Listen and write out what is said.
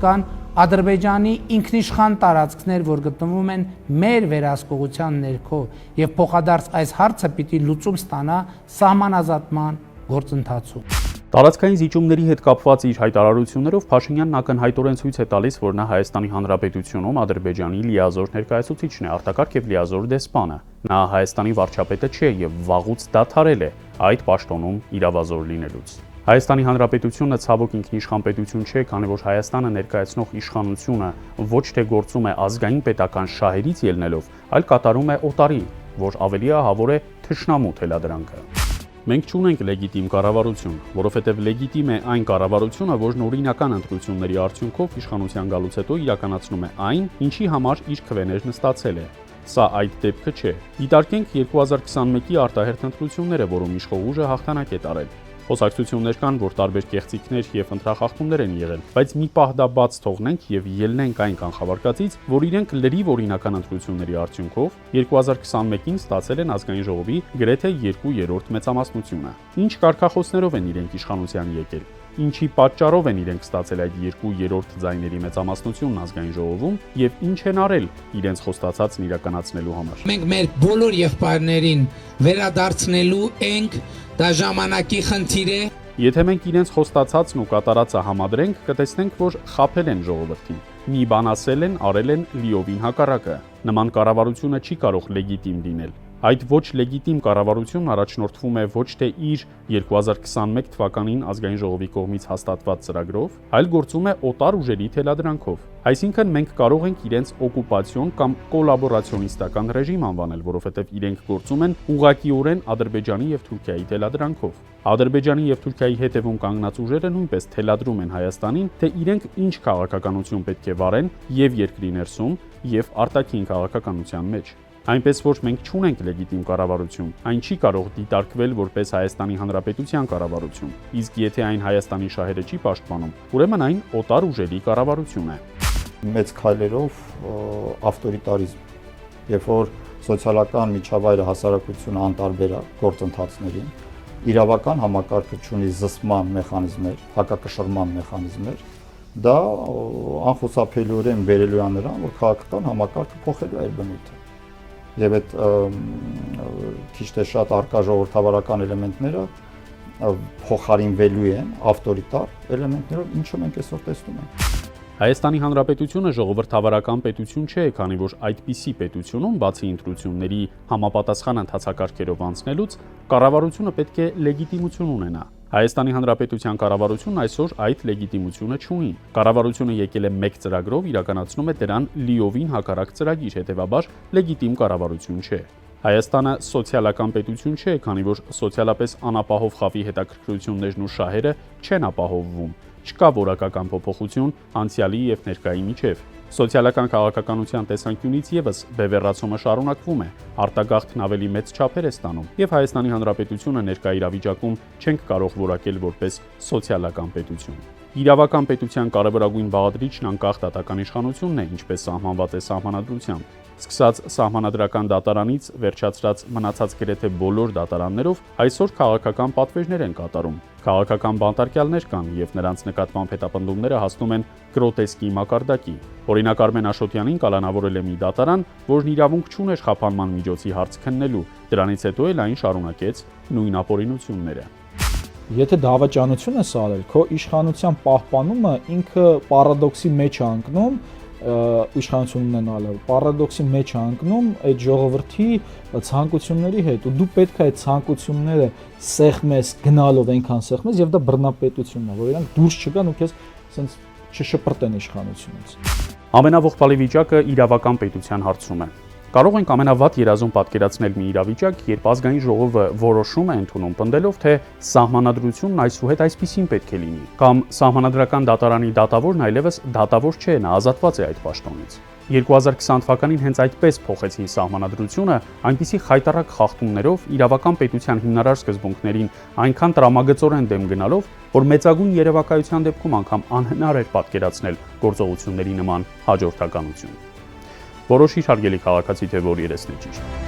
կան Ադրբեջանի ինքնիշխան տարածքներ, որ գտնվում են մեր վերահսկողության ներքո, եւ փոխադարձ այս հարցը պիտի լուծում ստանա սահմանազատման գործընթացում։ Տարածքային զիջումների հետ կապված իր հայտարարություններով Փաշինյանն ակնհայտորեն ցույց է տալիս, որ նա Հայաստանի Հանրապետությունում Ադրբեջանի լիազոր ներկայացուցիչն է, արտակարգ եւ լիազոր դեսպանը։ Նա Հայաստանի վարչապետը չէ եւ վաղուց դադարել է այդ պաշտոնում իրավազոր լինելուց։ Հայաստանի Հանրապետությունը ցավոք ինքնիշխան պետություն չէ, քանի որ Հայաստանը ներկայացնող իշխանությունը ոչ թե գործում է ազգային պետական շահերից ելնելով, այլ կատարում է օտարի, որ ավելի ահավոր է թշնամու թելադրանքը։ Մենք չունենք լեգիտիմ կառավարություն, որովհետև լեգիտիմ է այն կառավարությունը, որն օրինական ընտրությունների արդյունքով իշխանության գալուց հետո իրականացնում է այն, ինչի համար իր քվեներն ստացել է։ Սա այդ դեպքը չէ։ Դիտարկենք 2021-ի արտահերթ ընտրությունները, որում իշխող ուժը հաղթանակ է տարել։ Խոսակցություններ կան, որ տարբեր կեղծիքներ եւ ընտրախախտումներ են եղել, բայց մի պահ դա բաց թողնենք եւ ելնենք այն կանխավարկածից, որ իրենք լրիվ օրինական ընտրությունների արդյունքով 2021-ին ստացել են ազգային ժողովի գրեթե 2/3 մեծամասնությունը։ Ինչ կարգախոսներով են իրենք իշխանության եկել, ինչի պատճառով են իրենք ստացել այդ 2/3 ձայների մեծամասնությունն ազգային ժողովում եւ ինչ են արել իրենց խոստացածն իրականացնելու համար։ Մենք մեր բոլոր եղբայրներին վերադարձնելու ենք, դա ժամանակի խնդիր է։ Եթե մենք իրենց խոստացածն ու կատարածը համադրենք, կտեսնենք, որ խաբել են ժողովրդին։ Մի բան ասել են, արել են լիովին հակառակը։ Նման կառավարությունը չի կարող լեգիտիմ լինել։ Այդ ոչ լեգիտիմ կառավարությունն առաջնորդվում է ոչ թե իր 2021 թվականին ազգային ժողովի կողմից հաստատված ծրագրով, այլ գործում է օտար ուժերի թելադրանքով։ Այսինքն մենք կարող ենք իրենց օկուպացիոն կամ կոլաբորացիոնիստական ռեժիմ անվանել, որովհետև իրենք գործում են ուղղակիորեն Ադրբեջանի եւ Թուրքիայի թելադրանքով։ Ադրբեջանի եւ Թուրքիայի հետևում կանգնած ուժերը նույնպես թելադրում են Հայաստանին, թե իրենք ինչ քաղաքականություն պետք է վարեն եւ երկրի ներսում, եւ արտաքին քաղաքականության մեջ։ Այնպես որ մենք չունենք լեգիտիմ կառավարություն, այն չի կարող դիտարկվել որպես Հայաստանի Հանրապետության կառավարություն, իսկ եթե այն Հայաստանի շահերը չի պաշտպանում, ուրեմն այն օտար ուժերի կառավարություն է։ Մեծ քայլերով ավտորիտարիզմ, երբ որ սոցիալական միջավայրը հասարակությունը անտարբեր է գործընթացներին, իրավական համակարգը ունի զսպման մեխանիզմներ, հակակշռման մեխանիզմներ, դա անխուսափելիորեն բերելու է նրան, որ քաղաքական համակարգը փոխելու է իր բնույթը։ Եվ այդ քիչ թե շատ արկա ժողովրդավարական էլեմենտները փոխարինվելու են ավտորիտար էլեմենտներով, ինչը մենք այսօր տեսնում ենք։ Հայաստանի Հանրապետությունը ժողովրդավարական պետություն չէ, քանի որ այդպիսի պետությունում, բացի ընտրությունների համապատասխան ընթացակարգերով անցնելուց, կառավարությունը պետք է լեգիտիմություն ունենա։ Հայաստանի Հանրապետության կառավարությունն այսօր այդ լեգիտիմությունը չունի։ Կառավարությունը եկել է մեկ ծրագրով, իրականացնում է դրան լիովին հակառակ ծրագիր, հետևաբար լեգիտիմ կառավարություն չէ։ Հայաստանը սոցիալական պետություն չէ, քանի որ սոցիալապես անապահով խավի հետաքրքրություններն ու շահերը չեն ապահովվում։ Չկա որակական փոփոխություն անցյալի եւ ներկայի միջև։ Սոցիալական քաղաքականության տեսանկյունից եւս բևեռացումը շարունակվում է, արտագաղթն ավելի մեծ չափեր է ստանում, եւ Հայաստանի Հանրապետությունը ներկա իրավիճակում չենք կարող որակել որպես սոցիալական պետություն։ Իրավական պետության կարևորագույն բաղադրիչն անկախ դատական իշխանությունն է, ինչպես սահմանված է սահմանադրությամբ։ Սկսած սահմանադրական դատարանից վերջացրած մնացած գրեթե բոլոր դատարաններով այսօր քաղաքական պատվերներ են կատարում։ Քաղաքական բանտարկյալներ կան եւ նրանց նկատմամբ հետապնդումները հասնում են գրոտեսկի մակարդակի։ Օրինակ Արմեն Աշոտյանին կալանավորել է մի դատարան, որն իրավունք չուներ խափանման միջոցի հարց քննելու։ Դրանից հետո էլ այն շարունակեց նույն ապօրինությունները։ Եթե դավաճանություն ես արել, քո իշխանության պահպանումը ինքը պարադոքսի մեջ է ընկնում, իշխանություն ունենալը պարադոքսի մեջ է ընկնում այդ ժողովրդի ցանկությունների հետ ու դու պետք է այդ ցանկությունները սեղմես գնալով այնքան սեղմես եւ դա բռնապետությունն է, որ իրանք դուրս չգան ու քեզ ասենց չշպրտեն իշխանությունից։ Ամենավողբալի վիճակը իրավական պետության հարցում է։ Կարող ենք ամենավատ երազում պատկերացնել մի իրավիճակ, երբ ազգային ժողովը որոշում է ընդունում պնդելով, թե սահմանադրությունն այսուհետ այսպիսին պետք է լինի, կամ սահմանադրական դատարանի դատավորն այլևս դատավոր չէ, նա ազատված է այդ պաշտոնից։ 2020 թվականին հենց այդպես փոխեցին սահմանադրությունը, այնպիսի խայտառակ խախտումներով իրավական պետության հիմնարար սկզբունքներին այնքան տրամագծորեն դեմ գնալով, որ մեծագույն երևակայության դեպքում անգամ անհնար էր պատկերացնել գործողությունների նման հաջորդականություն։ Որոշիր հարգելի քաղաքացի, թե որ երեսն է ճիշտ։